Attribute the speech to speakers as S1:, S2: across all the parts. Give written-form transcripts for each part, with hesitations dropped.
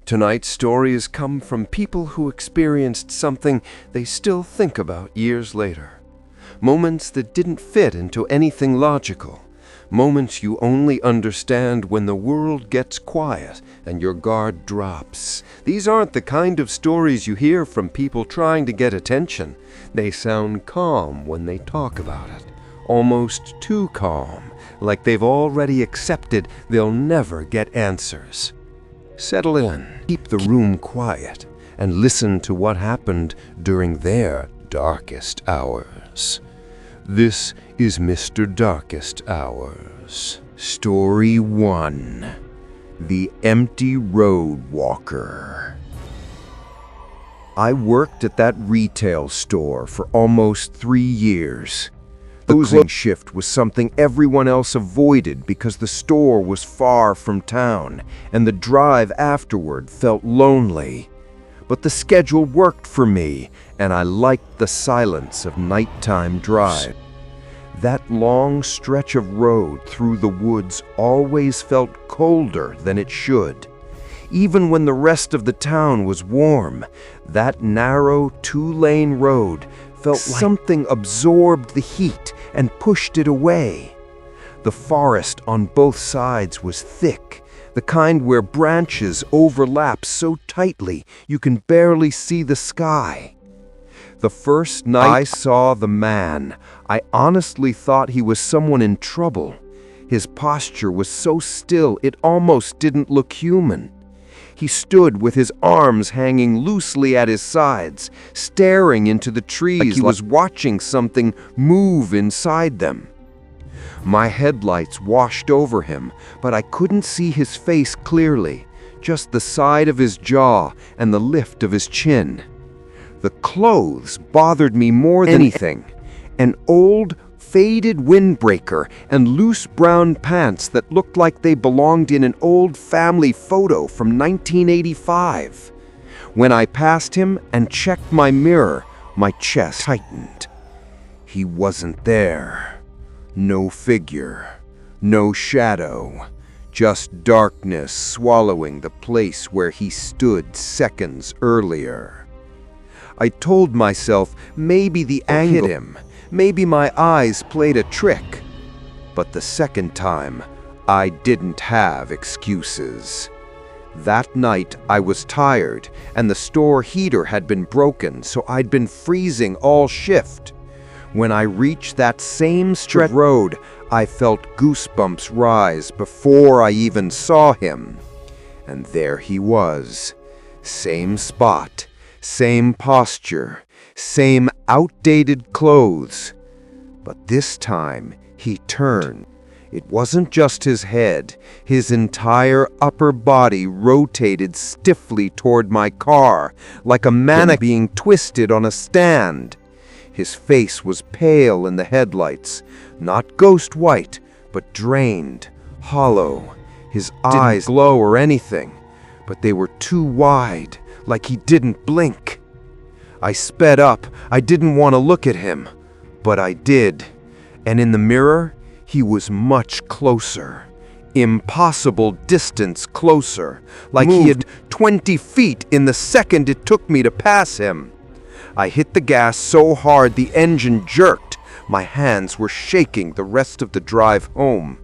S1: Tonight's stories come from people who experienced something they still think about years later. Moments that didn't fit into anything logical. Moments you only understand when the world gets quiet and your guard drops. These aren't the kind of stories you hear from people trying to get attention. They sound calm when they talk about it. Almost too calm, like they've already accepted they'll never get answers. Settle in, keep the room quiet, and listen to what happened during their darkest hours. This is Mr. Darkest Hours. Story 1. The Empty Road Walker. I worked at that retail store for almost 3 years. The closing shift was something everyone else avoided because the store was far from town, and the drive afterward felt lonely. But the schedule worked for me, and I liked the silence of nighttime drive. That long stretch of road through the woods always felt colder than it should. Even when the rest of the town was warm, that narrow two-lane road felt like something absorbed the heat and pushed it away. The forest on both sides was thick, the kind where branches overlap so tightly you can barely see the sky. The first night I saw the man, I honestly thought he was someone in trouble. His posture was so still it almost didn't look human. He stood with his arms hanging loosely at his sides, staring into the trees like he was watching something move inside them. My headlights washed over him, but I couldn't see his face clearly, just the side of his jaw and the lift of his chin. The clothes bothered me more than anything. An old, faded windbreaker and loose brown pants that looked like they belonged in an old family photo from 1985. When I passed him and checked my mirror, my chest tightened. He wasn't there. No figure, no shadow, just darkness swallowing the place where he stood seconds earlier. I told myself maybe the angle hit him. Maybe my eyes played a trick. But the second time, I didn't have excuses. That night, I was tired, and the store heater had been broken, so I'd been freezing all shift. When I reached that same stretch of road, I felt goosebumps rise before I even saw him. And there he was. Same spot, same posture, same outdated clothes. But this time, he turned. It wasn't just his head. His entire upper body rotated stiffly toward my car, like a mannequin being twisted on a stand. His face was pale in the headlights, not ghost white, but drained, hollow. His eyes didn't glow or anything, but they were too wide, like he didn't blink. I sped up. I didn't want to look at him, but I did. And in the mirror, he was much closer. Impossible distance closer, like he had 20 feet in the second it took me to pass him. I hit the gas so hard the engine jerked. My hands were shaking the rest of the drive home.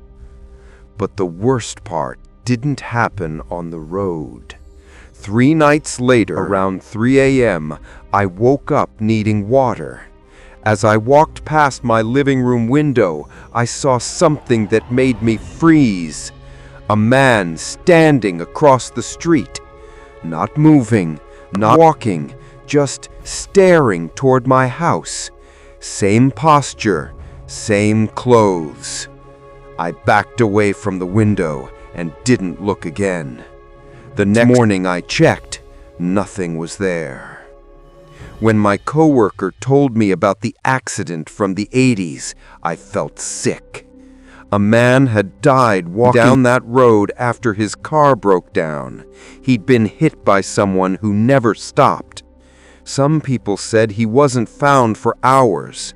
S1: But the worst part didn't happen on the road. 3 nights later, around 3 a.m., I woke up needing water. As I walked past my living room window, I saw something that made me freeze. A man standing across the street. Not moving, not walking, just staring toward my house. Same posture, same clothes. I backed away from the window and didn't look again. The next morning I checked, nothing was there. When my coworker told me about the accident from the 80s, I felt sick. A man had died walking down that road after his car broke down. He'd been hit by someone who never stopped. Some people said he wasn't found for hours.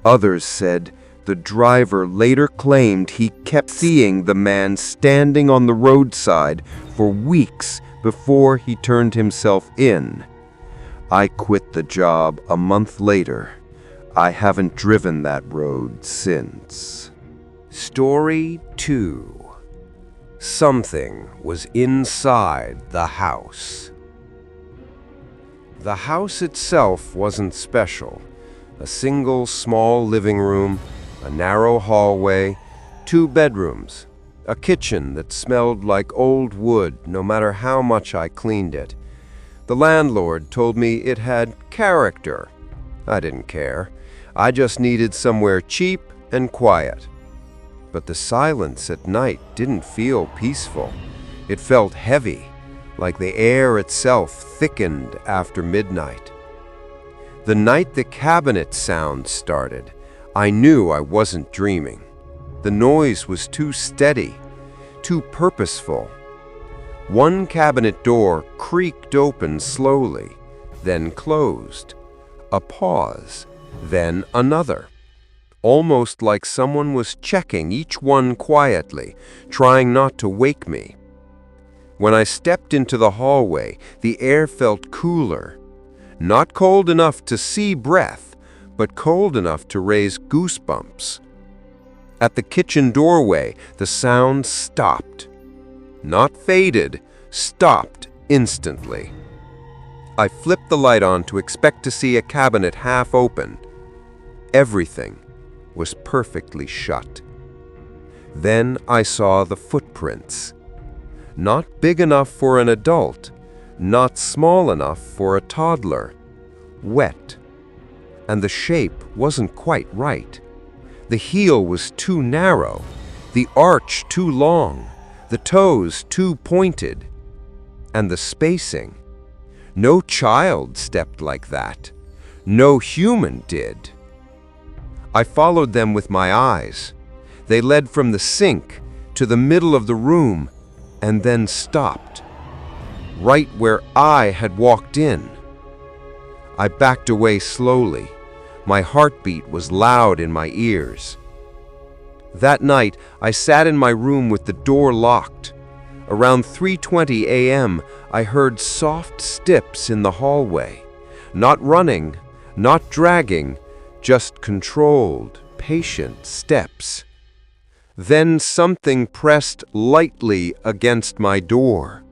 S1: Others said the driver later claimed he kept seeing the man standing on the roadside for weeks, before he turned himself in. I quit the job a month later. I haven't driven that road since. Story 2. Something was inside the house. The house itself wasn't special. A single small living room, a narrow hallway, 2 bedrooms, a kitchen that smelled like old wood no matter how much I cleaned it. The landlord told me it had character. I didn't care. I just needed somewhere cheap and quiet. But the silence at night didn't feel peaceful. It felt heavy, like the air itself thickened after midnight. The night the cabinet sound started, I knew I wasn't dreaming. The noise was too steady, too purposeful. One cabinet door creaked open slowly, then closed. A pause, then another. Almost like someone was checking each one quietly, trying not to wake me. When I stepped into the hallway, the air felt cooler. Not cold enough to see breath, but cold enough to raise goosebumps. At the kitchen doorway, the sound stopped. Not faded, stopped instantly. I flipped the light on to expect to see a cabinet half open. Everything was perfectly shut. Then I saw the footprints. Not big enough for an adult, not small enough for a toddler. Wet. And the shape wasn't quite right. The heel was too narrow, the arch too long, the toes too pointed. And the spacing. No child stepped like that. No human did. I followed them with my eyes. They led from the sink to the middle of the room and then stopped, right where I had walked in. I backed away slowly. My heartbeat was loud in my ears. That night, I sat in my room with the door locked. Around 3:20 a.m., I heard soft steps in the hallway. Not running, not dragging, just controlled, patient steps. Then something pressed lightly against my door.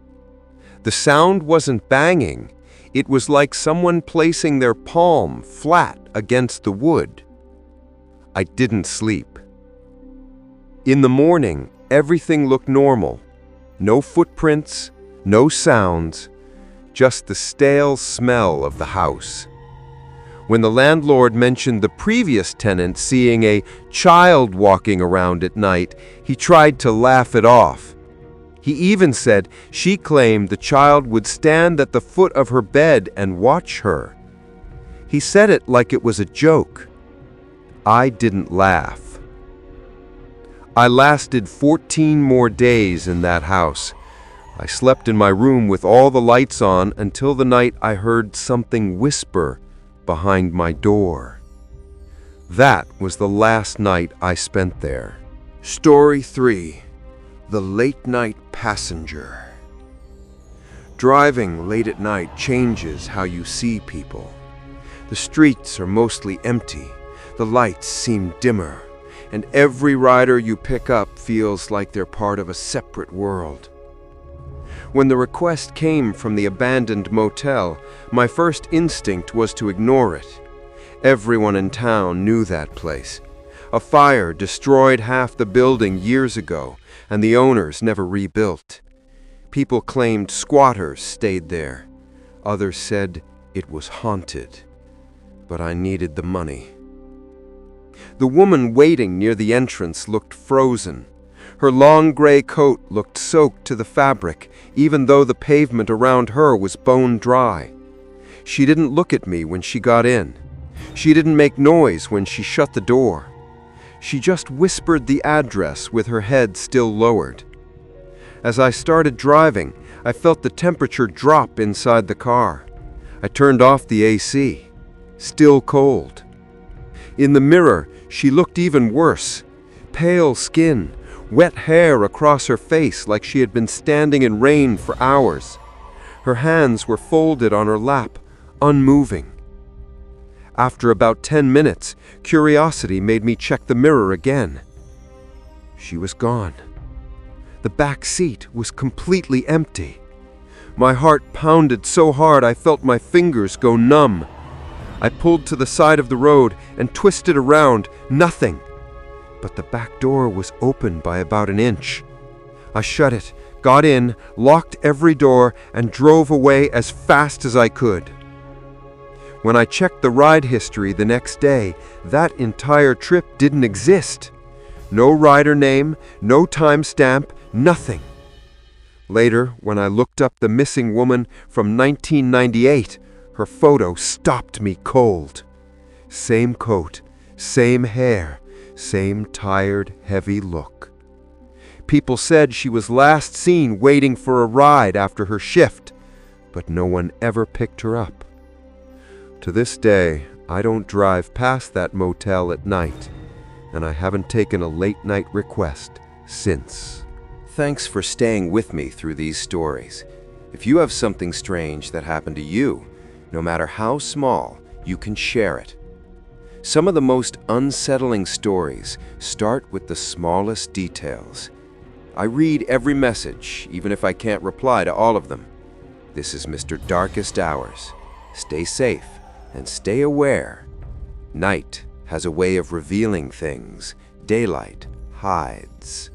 S1: The sound wasn't banging. It was like someone placing their palm flat against the wood. I didn't sleep. In the morning, everything looked normal. No footprints, no sounds, just the stale smell of the house. When the landlord mentioned the previous tenant seeing a child walking around at night, he tried to laugh it off. He even said she claimed the child would stand at the foot of her bed and watch her. He said it like it was a joke. I didn't laugh. I lasted 14 more days in that house. I slept in my room with all the lights on until the night I heard something whisper behind my door. That was the last night I spent there. Story 3. The Late Night Passenger. Driving late at night changes how you see people. The streets are mostly empty, the lights seem dimmer, and every rider you pick up feels like they're part of a separate world. When the request came from the abandoned motel, my first instinct was to ignore it. Everyone in town knew that place. A fire destroyed half the building years ago, and the owners never rebuilt. People claimed squatters stayed there. Others said it was haunted. But I needed the money. The woman waiting near the entrance looked frozen. Her long gray coat looked soaked to the fabric, even though the pavement around her was bone dry. She didn't look at me when she got in. She didn't make noise when she shut the door. She just whispered the address with her head still lowered. As I started driving, I felt the temperature drop inside the car. I turned off the AC. Still cold. In the mirror, she looked even worse. Pale skin, wet hair across her face like she had been standing in rain for hours. Her hands were folded on her lap, unmoving. After about 10 minutes, curiosity made me check the mirror again. She was gone. The back seat was completely empty. My heart pounded so hard I felt my fingers go numb. I pulled to the side of the road and twisted around. Nothing. But the back door was open by about an inch. I shut it, got in, locked every door, and drove away as fast as I could. When I checked the ride history the next day, that entire trip didn't exist. No rider name, no timestamp, nothing. Later, when I looked up the missing woman from 1998, her photo stopped me cold. Same coat, same hair, same tired, heavy look. People said she was last seen waiting for a ride after her shift, but no one ever picked her up. To this day, I don't drive past that motel at night, and I haven't taken a late-night request since. Thanks for staying with me through these stories. If you have something strange that happened to you, no matter how small, you can share it. Some of the most unsettling stories start with the smallest details. I read every message, even if I can't reply to all of them. This is Mr. Darkest Hours. Stay safe and stay aware. Night has a way of revealing things daylight hides.